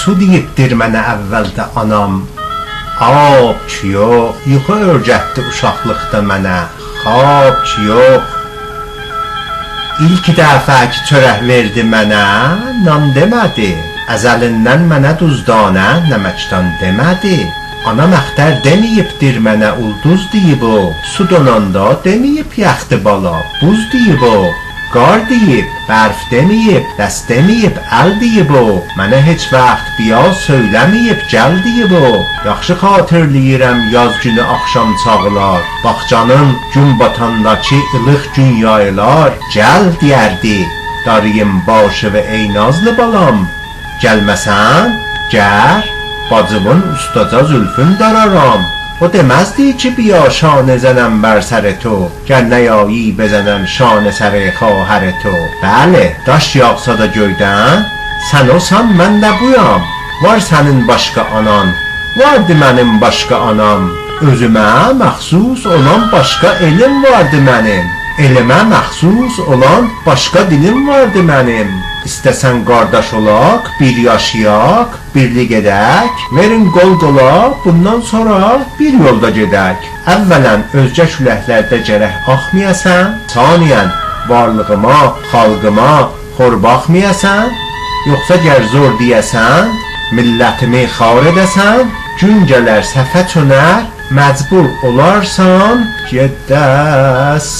su deyibdir mənə əvvəldə anam. Ab ki yox, yuxu örgətdi uşaqlıqda mənə. Xab ki yox. İlk dəfə ki çörək verdi mənə, nan demədi. Əzəlindən mənə duzdanə, nəməkdən demədi. Ana məxtər deməyibdir mənə, ulduz deyib o. Su donanda deməyib yaxdı bala, buz deyib o. Qar deyib, bərf deməyib, dəst deməyib, əl deyib o. Mənə heç vaxt biya söyləməyib, gəl deyib o. Yaxşı xatırlayıram yaz günü axşam çağlar. Bağçanın gün batandakı ılıq gün yaylar. Gəl deyərdi, darıyım başı və ey nazlı balam. Gəlməsən, gər, bacımın ustaca zülfün dararam. O deməzdi ki biya şanə zənəm bər sər to. Gəl nəyایی bezənəm şanə sər xواهر تو. Bəli, daş yağsa da göydən, sən olsan mən də buyam. Var sənin başqa anan, vardı mənim başqa anam. Özümə məxsus olan başqa elim vardı mənim. Elimə məxsus olan başqa dilim vardı mənim. İstəsən qardaş olaq, bir yaşayaq, birlik edək, verin qol qola, bundan sonra bir yolda gedək. Əvvələn özgə küləklərdə gərək axmayasan, saniyən varlığıma, xalqıma xor baxmayasan, yoxsa gər zor deyəsən, millətimi xar edəsən, gün gələr səfə çönər, məcbur olarsan gedəsən.